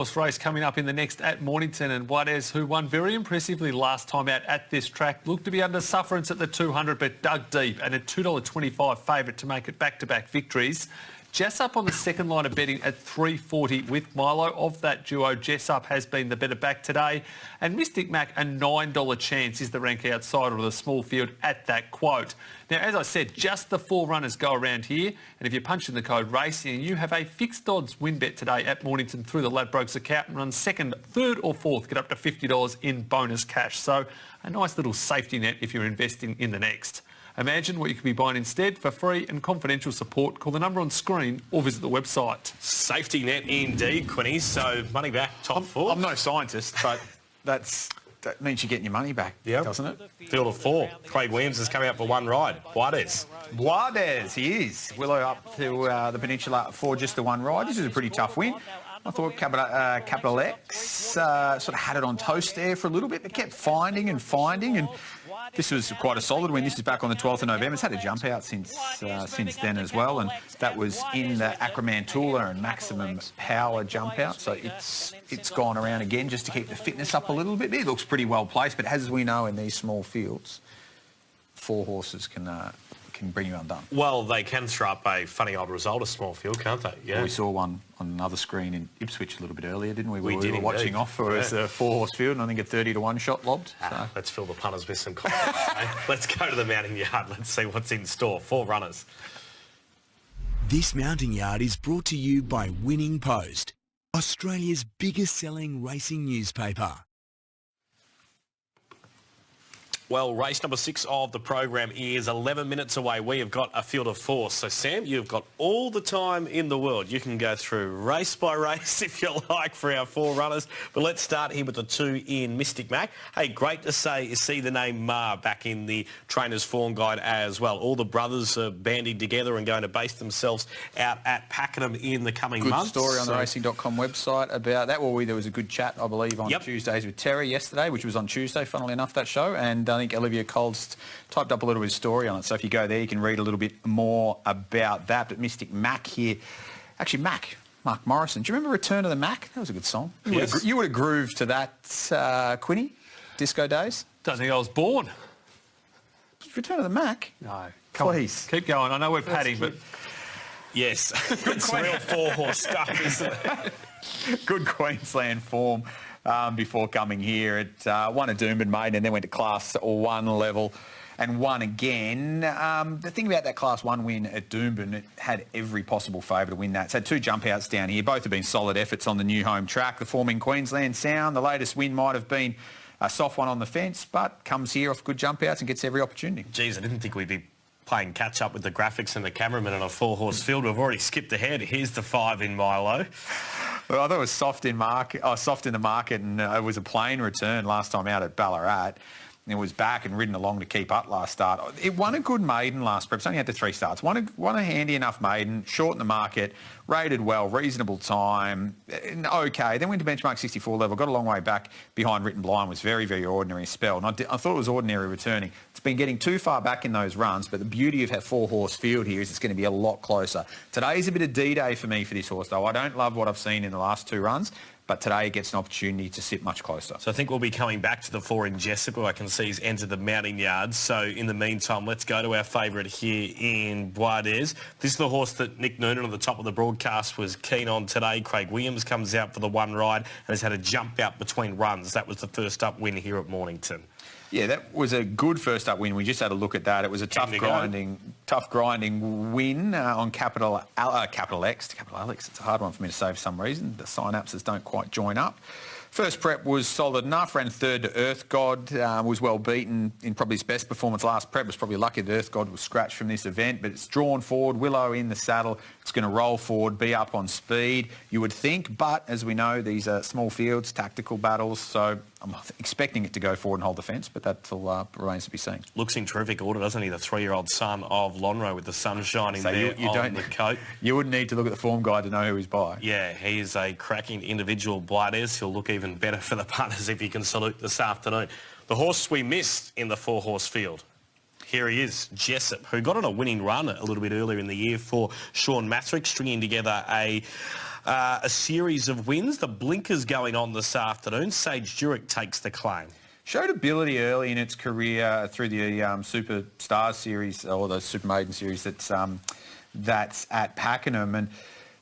Horse race coming up in the next at Mornington, and Juarez, who won very impressively last time out at this track, looked to be under sufferance at the 200 but dug deep, and a $2.25 favourite to make it back-to-back victories. Jessup on the second line of betting at $3.40 with Milo. Of that duo, Jessup has been the better back today, and Mystic Mac, a $9 chance, is the rank outsider of the small field at that quote. Now, as I said, just the 4 runners go around here, and if you punch in the code RACING, you have a fixed odds win bet today at Mornington through the Ladbrokes account, and run second, third or fourth, get up to $50 in bonus cash. So a nice little safety net if you're investing in the next. Imagine what you could be buying instead. For free and confidential support, call the number on screen or visit the website. Safety net indeed, Quinny. So money back, top 4. I'm no scientist, but that means you're getting your money back, doesn't it? Field of 4. Craig Williams is coming up for one ride. Juarez, he is. Willow up to the Peninsula for just the one ride. This is a pretty tough win. I thought Capital X sort of had it on toast there for a little bit, but kept finding, and this was quite a solid win. This is back on the 12th of November. It's had a jump out since then as well, and that was in the Acromantula and Maximum Power jump out. So it's gone around again just to keep the fitness up a little bit. It looks pretty well placed, but as we know in these small fields, 4 horses can bring you undone. Well, they can throw up a funny old result, a small field, can't they? Yeah. Well, we saw one on another screen in Ipswich a little bit earlier, didn't we? We were watching off for a 4-horse field, and I think a 30-1 shot lobbed. So. Let's fill the punters with some confidence. Let's go to the mounting yard. Let's see what's in store. 4 runners. This mounting yard is brought to you by Winning Post, Australia's biggest selling racing newspaper. Well, race number 6 of the program is 11 minutes away. We have got a field of 4. So, Sam, you've got all the time in the world. You can go through race by race, if you like, for our 4 runners. But let's start here with the 2 in Mystic Mac. Hey, great to see the name Ma back in the trainer's form guide as well. All the brothers are banding together and going to base themselves out at Pakenham in the coming months. Good story on the racing.com website about that. Well, there was a good chat, I believe, on Tuesdays with Terry yesterday, which was on Tuesday, funnily enough, that show. And I think Olivia Coles typed up a little bit of story on it. So if you go there, you can read a little bit more about that. But Mystic Mac here, actually Mark Morrison. Do you remember Return of the Mac? That was a good song. You would have grooved to that, Quinny, Disco Days. Don't think I was born. Return of the Mac? No. Please. Keep going. I know we're padding, but... Yes. It's real 4-horse stuff, isn't it? Good Queensland form. Before coming here. It won a Doomben Maiden and then went to Class 1 level and won again. The thing about that Class 1 win at Doomben, it had every possible favour to win that. It's had 2 jump outs down here. Both have been solid efforts on the new home track. The form in Queensland sound. The latest win might have been a soft one on the fence, but comes here off good jump outs and gets every opportunity. Geez, I didn't think we'd be playing catch-up with the graphics and the cameraman on a 4-horse field. We've already skipped ahead. Here's the 5 in Milo. Well, I thought it was soft in the market, and it was a plain return last time out at Ballarat. And it was back and ridden along to keep up last start. It won a good maiden last prep. It's only had to 3 starts. Won a handy enough maiden, short in the market, rated well, reasonable time, okay. Then went to benchmark 64 level, got a long way back behind Written Blind, was very, very ordinary spell. And I thought it was ordinary returning. It's been getting too far back in those runs, but the beauty of our 4-horse field here is it's going to be a lot closer. Today's a bit of D-Day for me for this horse, though. I don't love what I've seen in the last 2 runs, but today it gets an opportunity to sit much closer. So I think we'll be coming back to the 4 in Jessup, who I can see has entered the mounting yard. So in the meantime, let's go to our favourite here in Juarez. This is the horse that Nick Noonan on the top of the broadcast was keen on today. Craig Williams comes out for the 1 ride and has had a jump out between runs. That was the first up win here at Mornington. Yeah, that was a good first up win. We just had a look at that. It was a tough grinding win on Capital X. Capital Alex. It's a hard one for me to say for some reason. The synapses don't quite join up. First prep was solid enough, ran 3rd to Earth God, was well beaten in probably his best performance last prep. Was probably lucky that Earth God was scratched from this event, but it's drawn forward, Willow in the saddle. It's going to roll forward, be up on speed, you would think, but as we know, these are small fields, tactical battles, so I'm expecting it to go forward and hold the fence, but that remains to be seen. Looks in terrific order, doesn't he? The 3-year-old son of Lonhro with the sun shining there on the coat. You wouldn't need to look at the form guide to know who he's by. Yeah, he is a cracking individual. Juarez, he'll look even better for the punters if he can salute this afternoon. The horse we missed in the 4-horse field. Here he is, Jessup, who got on a winning run a little bit earlier in the year for Sean Mathrick, stringing together a a series of wins. The blinkers going on this afternoon. Sage Jurek takes the claim. Showed ability early in its career through the Superstars series, or the Super Maiden series that's at Pakenham, and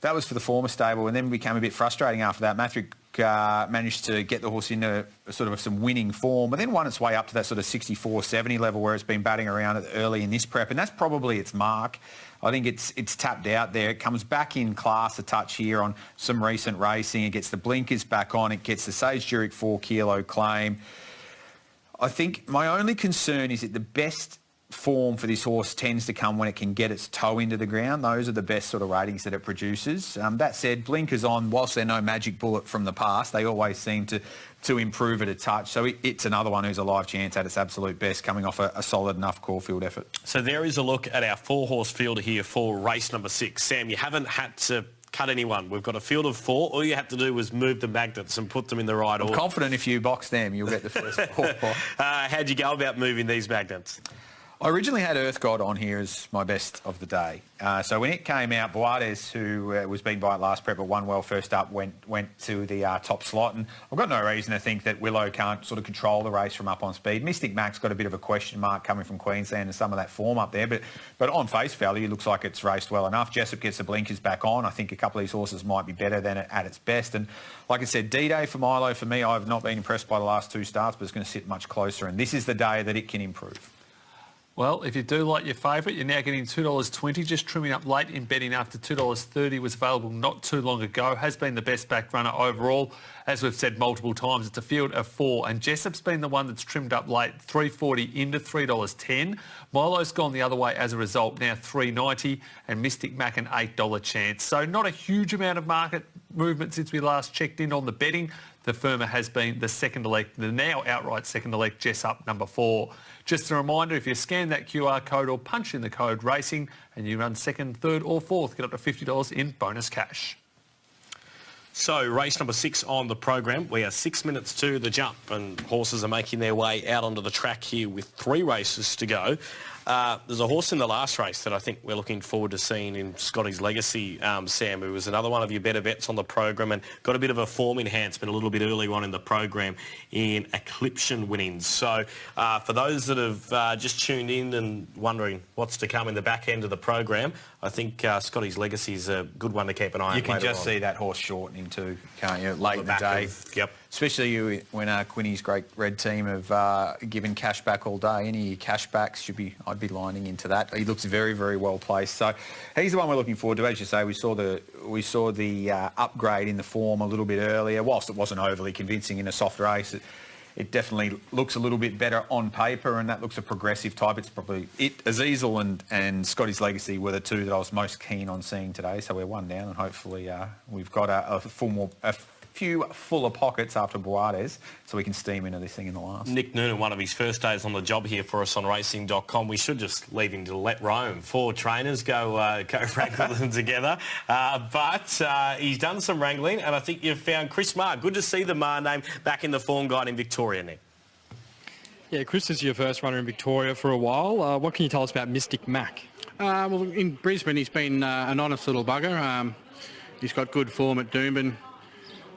that was for the former stable, and then became a bit frustrating after that. Matthew managed to get the horse into sort of some winning form, but then won its way up to that sort of 64-70 level where it's been batting around early in this prep, and that's probably its mark. I think it's tapped out there. It comes back in class a touch here on some recent racing. It gets the blinkers back on. It gets the Sage Jurek 4 kilo claim. I think my only concern is that the best form for this horse tends to come when it can get its toe into the ground. Those are the best sort of ratings that it produces. That said, blinkers on, whilst they're no magic bullet from the past, they always seem to improve at a touch. So it's another one who's a live chance at its absolute best, coming off a solid enough Caulfield effort. So there is a look at our 4-horse field here for race number 6. Sam, you haven't had to cut anyone. We've got a field of 4. All you have to do was move the magnets and put them in the right order. I'm confident if you box them, you'll get the first 4. How'd you go about moving these magnets? I originally had Earth God on here as my best of the day. So when it came out, Boades, who was beaten by it last prep, but won well first up, went to the top slot. And I've got no reason to think that Willow can't sort of control the race from up on speed. Mystic Mac's got a bit of a question mark coming from Queensland and some of that form up there. But on face value, it looks like it's raced well enough. Jessup gets the blinkers back on. I think a couple of these horses might be better than it at its best. And like I said, D-Day for Milo, for me, I've not been impressed by the last 2 starts, but it's going to sit much closer. And this is the day that it can improve. Well, if you do like your favourite, you're now getting $2.20, just trimming up late in betting after $2.30 was available not too long ago. Has been the best back runner overall. As we've said multiple times, it's a field of 4, and Jessup's been the one that's trimmed up late, $3.40 into $3.10. Milo's gone the other way as a result, now $3.90, and Mystic Mac an $8 chance. So not a huge amount of market movement since we last checked in on the betting. The firmer has been the second elect, the now outright second elect, Jessup number 4. Just a reminder, if you scan that QR code or punch in the code RACING and you run second, third or fourth, get up to $50 in bonus cash. So race number 6 on the program. We are 6 minutes to the jump and horses are making their way out onto the track here with 3 races to go. There's a horse in the last race that I think we're looking forward to seeing in Scotty's Legacy, Sam, who was another one of your better bets on the program and got a bit of a form enhancement a little bit earlier on in the program in Eclipsion winnings. So for those that have just tuned in and wondering what's to come in the back end of the program, I think Scotty's Legacy is a good one to keep an eye on. You can just see that horse shortening too, can't you, late in the day. Yep. Especially when Quinny's great red team have given cash back all day. Any cash backs I'd be lining into that. He looks very, very well placed. So he's the one we're looking forward to. As you say, we saw the upgrade in the form a little bit earlier. Whilst it wasn't overly convincing in a soft race, it definitely looks a little bit better on paper, and that looks a progressive type. It's probably Azizel and Scotty's Legacy were the 2 that I was most keen on seeing today. So we're 1 down, and hopefully we've got a few fuller pockets after Boades, so we can steam into this thing in the last. Nick Noonan, one of his first days on the job here for us on racing.com. We should just leave him to let roam. 4 trainers go wrangle them together. But he's done some wrangling, and I think you've found Chris Marr. Good to see the Marr name back in the form guide in Victoria, Nick. Yeah, Chris is your first runner in Victoria for a while. What can you tell us about Mystic Mac? Well, in Brisbane, he's been an honest little bugger. He's got good form at Doomben.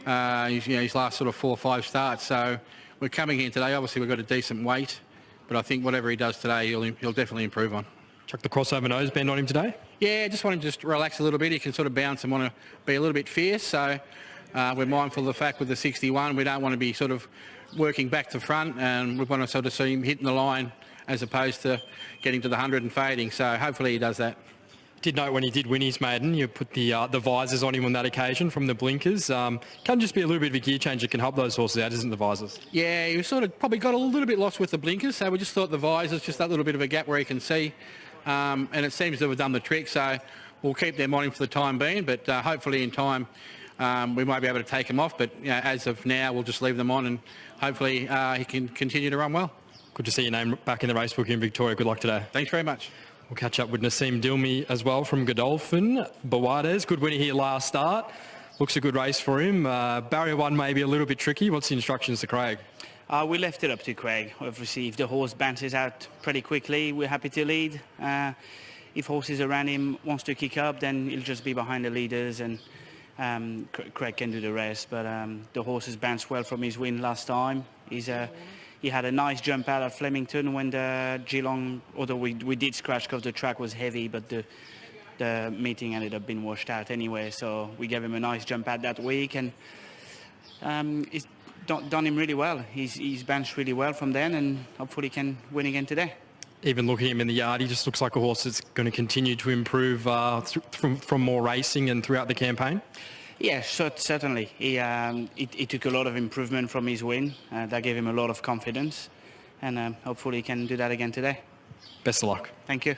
His last sort of 4 or 5 starts. So we're coming here today. Obviously, we've got a decent weight, but I think whatever he does today, he'll definitely improve on. Chuck the crossover nose bend on him today? Yeah, just want him to just relax a little bit. He can sort of bounce and want to be a little bit fierce. So we're mindful of the fact with the 61, we don't want to be sort of working back to front, and we want to sort of see him hitting the line as opposed to getting to the 100 and fading. So hopefully he does that. Did note when he did win his maiden, you put the visors on him on that occasion from the blinkers. Can just be a little bit of a gear change that can help those horses out, isn't the visors? Yeah, he sort of probably got a little bit lost with the blinkers, so we just thought the visors, just that little bit of a gap where he can see, and it seems to have done the trick, so we'll keep them on him for the time being, but hopefully in time we might be able to take him off, but as of now we'll just leave them on, and hopefully he can continue to run well. Good to see your name back in the racebook in Victoria. Good luck today. Thanks very much. We'll catch up with Nassim Dilmi as well from Godolphin. Boades, good winner here last start. Looks a good race for him. Barrier 1 may be a little bit tricky. What's the instructions to Craig? We left it up to Craig. Obviously, if the horse bounces out pretty quickly, we're happy to lead. If horses around him wants to kick up, then he'll just be behind the leaders and Craig can do the rest. But the horse has bounced well from his win last time. He had a nice jump out of Flemington when the Geelong, although we did scratch because the track was heavy, but the meeting ended up being washed out anyway. So we gave him a nice jump out that week, and it's done him really well. He's bounced really well from then, and hopefully can win again today. Even looking at him in the yard, he just looks like a horse that's going to continue to improve from more racing and throughout the campaign. Yeah, certainly. He took a lot of improvement from his win. That gave him a lot of confidence, and hopefully he can do that again today. Best of luck. Thank you.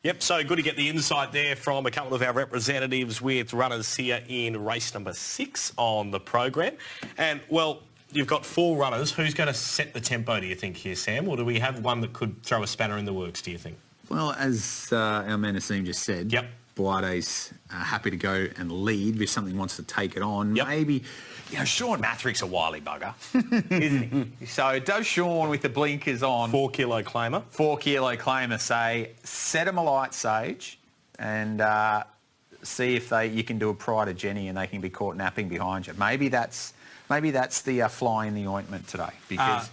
Yep, so good to get the insight there from a couple of our representatives with runners here in race number 6 on the program. And, well, you've got 4 runners. Who's going to set the tempo, do you think, here, Sam? Or do we have one that could throw a spanner in the works, do you think? Well, as our man Nassim just said, yep. Buate's happy to go and lead if something wants to take it on. Yep. Maybe, Sean Matherick's a wily bugger, isn't he? So does Sean with the blinkers on... 4 kilo claimer. 4 kilo claimer, say, set him a light sage and see if you can do a prior to Jenny and they can be caught napping behind you. Maybe that's the fly in the ointment today, because...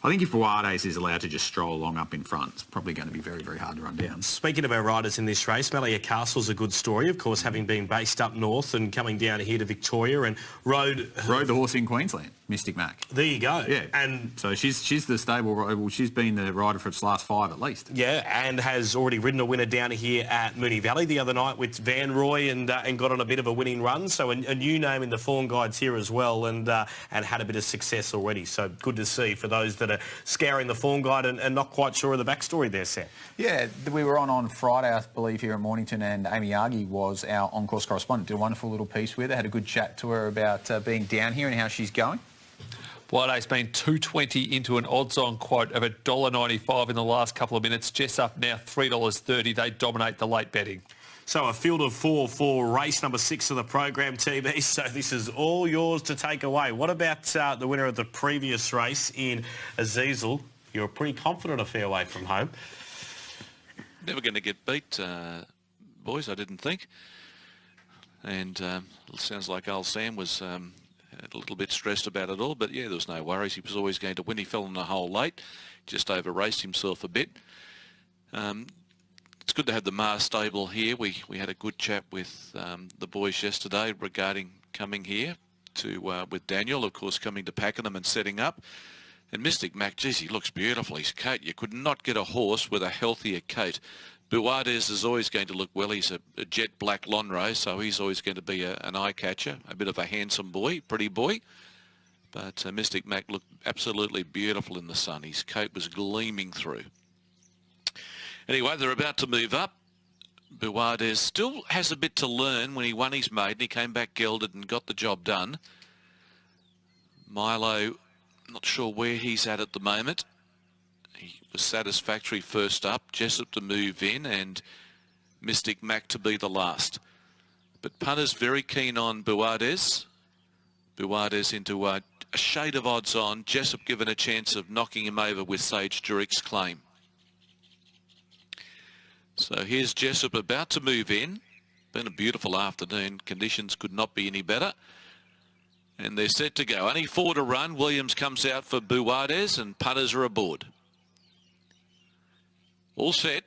I think if Buates is allowed to just stroll along up in front, it's probably going to be very, very hard to run down. Speaking of our riders in this race, Malaya Castle's a good story, of course, having been based up north and coming down here to Victoria and rode the horse in Queensland, Mystic Mac. There you go. Yeah. And so she's the stable, well, she's been the rider for its last 5 at least. Yeah, and has already ridden a winner down here at Moonee Valley the other night with Van Roy and got on a bit of a winning run. So a new name in the form guides here as well, and had a bit of success already. So good to see for those that are scouring the form guide and not quite sure of the backstory there, Sam. Yeah, we were on Friday, I believe, here at Mornington, and Amy Argy was our on-course correspondent. Did a wonderful little piece with her, had a good chat to her about being down here and how she's going. Buate's been $2.20 into an odds-on quote of $1.95 in the last couple of minutes. Jessup now $3.30. They dominate the late betting. So a field of 4 for race number 6 of the program, TB. So this is all yours to take away. What about the winner of the previous race in Azizel? You're pretty confident a fair way from home. Never going to get beat, boys, I didn't think. And it sounds like old Sam was a little bit stressed about it all. But, yeah, there was no worries. He was always going to win. He fell in the hole late, just over-raced himself a bit. It's good to have the Mars stable here. We had a good chat with the boys yesterday regarding coming here to with Daniel, of course, coming to Pakenham and setting up. And Mystic Mac, geez, he looks beautiful. His coat, you could not get a horse with a healthier coat. Buates is always going to look well. He's a jet black Lonhro, so he's always going to be an eye catcher, a bit of a handsome boy, pretty boy. But Mystic Mac looked absolutely beautiful in the sun. His coat was gleaming through. Anyway, they're about to move up. Buates still has a bit to learn. When he won his maiden, he came back gelded and got the job done. Milo, not sure where he's at the moment. He was satisfactory first up. Jessup to move in and Mystic Mac to be the last. But punter's very keen on Buates. Buates into a shade of odds on. Jessup given a chance of knocking him over with Sage Jurik's claim. So here's Jessup about to move in. Been a beautiful afternoon. Conditions could not be any better. And they're set to go. Only 4 to run. Williams comes out for Buates and punters are aboard. All set.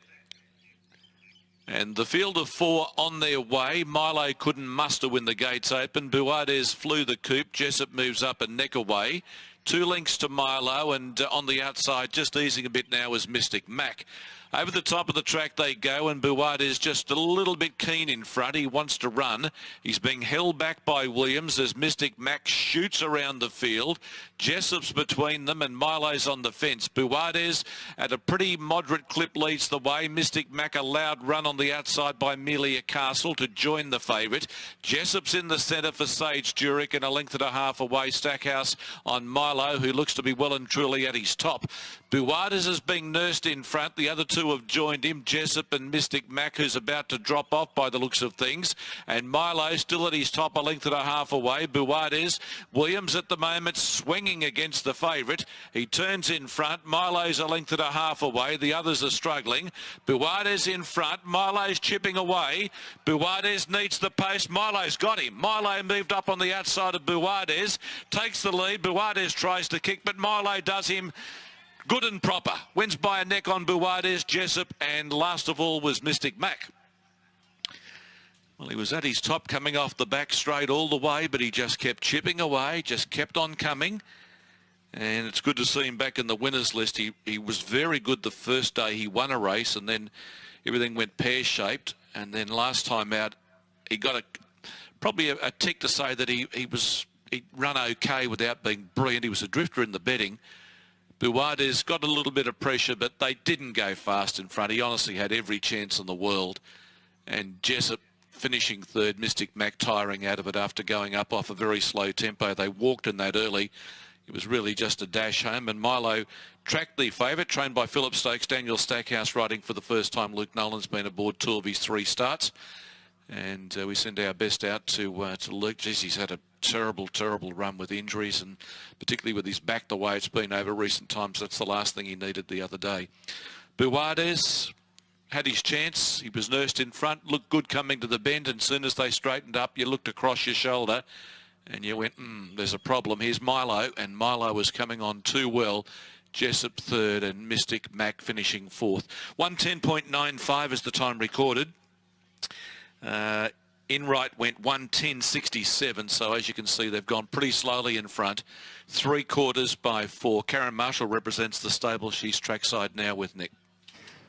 And the field of 4 on their way. Milo couldn't muster when the gates open. Buates flew the coop. Jessup moves up a neck away. 2 lengths to Milo, and on the outside, just easing a bit now, is Mystic Mac. Over the top of the track they go, and Buates is just a little bit keen in front. He wants to run. He's being held back by Williams as Mystic Mac shoots around the field. Jessup's between them, and Milo's on the fence. Buates at a pretty moderate clip leads the way. Mystic Mac a loud run on the outside by Amelia Castle to join the favourite. Jessup's in the centre for Sage Jurik, and a length and a half away. Stackhouse on Milo. Milo, who looks to be well and truly at his top. Buades is being nursed in front. The other two have joined him, Jessup and Mystic Mac, who's about to drop off by the looks of things. And Milo still at his top, a length and a half away. Buades, Williams at the moment swinging against the favourite. He turns in front. Milo's a length and a half away. The others are struggling. Buades in front. Milo's chipping away. Buades needs the post. Milo's got him. Milo moved up on the outside of Buades. Takes the lead. Buades tries to kick, but Milo does him good and proper. Wins by a neck on Buades, Jessup, and last of all was Mystic Mac. Well, he was at his top coming off the back straight all the way, but he just kept chipping away, just kept on coming. And it's good to see him back in the winners list. He was very good the first day he won a race, and then everything went pear-shaped. And then last time out, he got probably a tick to say that he run okay without being brilliant. He was a drifter in the betting. Buades got a little bit of pressure, but they didn't go fast in front. He honestly had every chance in the world. And Jessup finishing third, Mystic Mac tiring out of it after going up off a very slow tempo. They walked in that early. It was really just a dash home, and Milo tracked the favourite, trained by Philip Stokes. Daniel Stackhouse riding for the first time. Luke Nolan's been aboard 2 of his 3 starts. And we send our best out to Luke. Geez, he's had a terrible run with injuries, and particularly with his back the way it's been over recent times. That's the last thing he needed the other day. Buades had his chance. He was nursed in front, looked good coming to the bend, and as soon as they straightened up, you looked across your shoulder and you went, there's a problem. Here's Milo, and Milo was coming on too well. Jessup third and Mystic Mac finishing fourth. 110.95 is the time recorded. In right went 110.67, so as you can see they've gone pretty slowly in front. 3/4 by 4. Karen Marshall represents the stable. She's trackside now with Nick.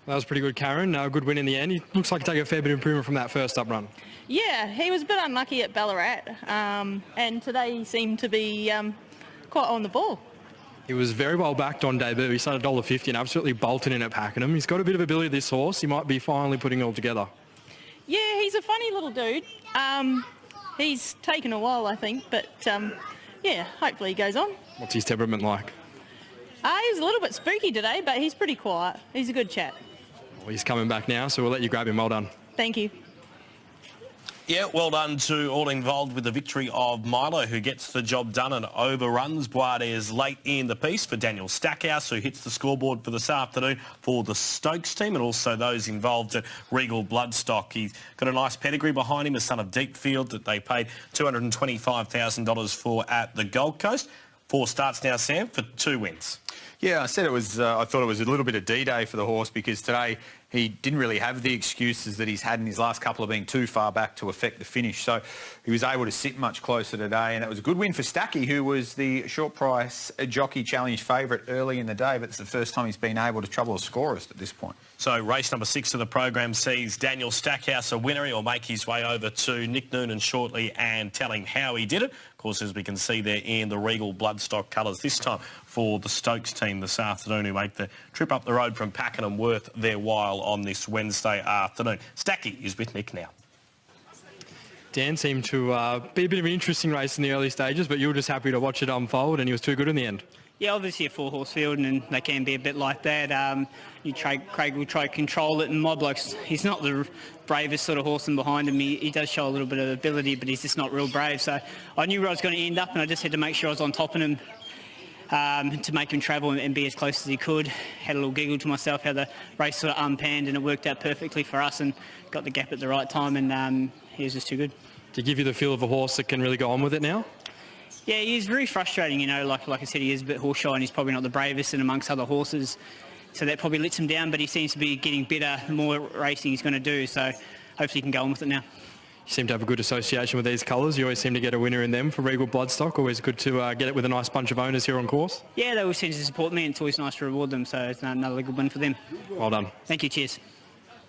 That was pretty good, Karen. Good win in the end. He looks like he took a fair bit of improvement from that first up run. Yeah, he was a bit unlucky at Ballarat, and today he seemed to be quite on the ball. He was very well backed on debut. He started $1.50 and absolutely bolted in at Pakenham. He's got a bit of ability, this horse. He might be finally putting it all together. Yeah, he's a funny little dude. He's taken a while, I think, but yeah, hopefully he goes on. What's his temperament like? He was a little bit spooky today, but he's pretty quiet. He's a good chap. Well, he's coming back now, so we'll let you grab him. Well done. Thank you. Yeah, well done to all involved with the victory of Milo, who gets the job done and overruns. Buades late in the piece for Daniel Stackhouse, who hits the scoreboard for this afternoon for the Stokes team, and also those involved at Regal Bloodstock. He's got a nice pedigree behind him, a son of Deepfield that they paid $225,000 for at the Gold Coast. 4 starts now, Sam, for 2 wins. Yeah, I said it was. I thought it was a little bit of D-Day for the horse, because today he didn't really have the excuses that he's had in his last couple of being too far back to affect the finish. So he was able to sit much closer today, and it was a good win for Stacky, who was the short price jockey challenge favourite early in the day, but it's the first time he's been able to trouble a scorers at this point. So race number 6 of the program sees Daniel Stackhouse a winner. He'll make his way over to Nick Noonan shortly and tell him how he did it. Of course, as we can see there in the Regal Bloodstock colours this time for the Stokes team this afternoon, who make the trip up the road from Pakenham worth their while on this Wednesday afternoon. Stacky is with Nick now. Dan seemed to be a bit of an interesting race in the early stages, but you were just happy to watch it unfold, and he was too good in the end. Yeah, obviously a 4-horse field, and they can be a bit like that. Craig will try to control it, and my bloke's, he's not the bravest sort of horse in behind him. He does show a little bit of ability, but he's just not real brave. So I knew where I was going to end up, and I just had to make sure I was on top of him to make him travel and be as close as he could. Had a little giggle to myself how the race sort of unpanned, and it worked out perfectly for us, and got the gap at the right time, and he was just too good. To give you the feel of a horse that can really go on with it now? Yeah, he's very frustrating, you know, like I said, he is a bit horse shy, and he's probably not the bravest and amongst other horses, so that probably lets him down, but he seems to be getting better the more racing he's going to do, so hopefully he can go on with it now. You seem to have a good association with these colours. You always seem to get a winner in them for Regal Bloodstock. Always good to get it with a nice bunch of owners here on course. Yeah, they always seem to support me, and it's always nice to reward them, so it's another good win for them. Well done. Thank you, cheers.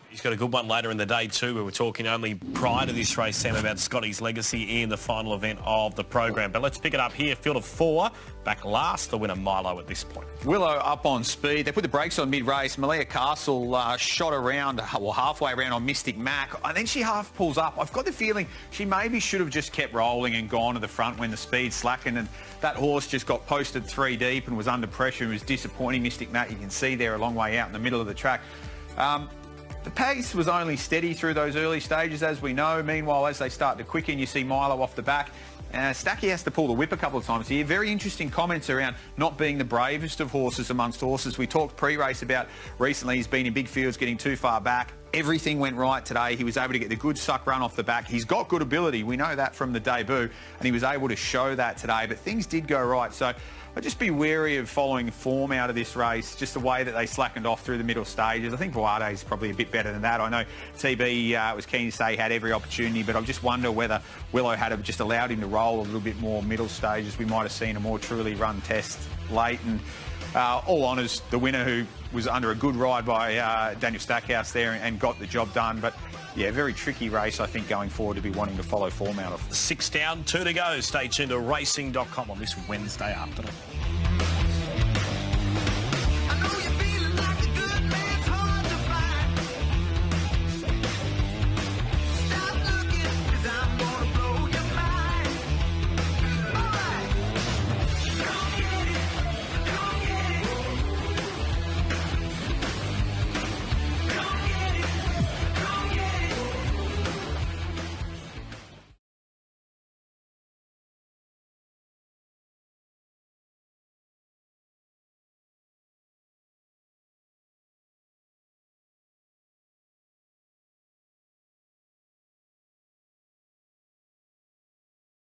He's got a good one later in the day too. We were talking only prior to this race, Sam, about Scotty's legacy in the final event of the program. But let's pick it up here. Field of 4, back last, the winner Milo at this point. Willow up on speed. They put the brakes on mid-race. Malia Castle shot around, well, halfway around on Mystic Mac. And then she half pulls up. I've got the feeling she maybe should have just kept rolling and gone to the front when the speed slackened. And that horse just got posted 3 deep and was under pressure and was disappointing. Mystic Mac, you can see there a long way out in the middle of the track. The pace was only steady through those early stages, as we know. Meanwhile, as they start to quicken, you see Milo off the back. Stacky has to pull the whip a couple of times here. Very interesting comments around not being the bravest of horses amongst horses. We talked pre-race about recently he's been in big fields, getting too far back. Everything went right today. He was able to get the good suck run off the back. He's got good ability. We know that from the debut, and he was able to show that today. But things did go right. So I'd just be wary of following form out of this race, just the way that they slackened off through the middle stages. I think Boade is probably a bit better than that. I know TB was keen to say he had every opportunity, but I just wonder whether Willow had just allowed him to roll a little bit more middle stages. We might have seen a more truly run test late. And all honours, the winner who was under a good ride by Daniel Stackhouse there and got the job done. But yeah, very tricky race, I think, going forward to be wanting to follow form out of. 6 down, 2 to go. Stay tuned to racing.com on this Wednesday afternoon.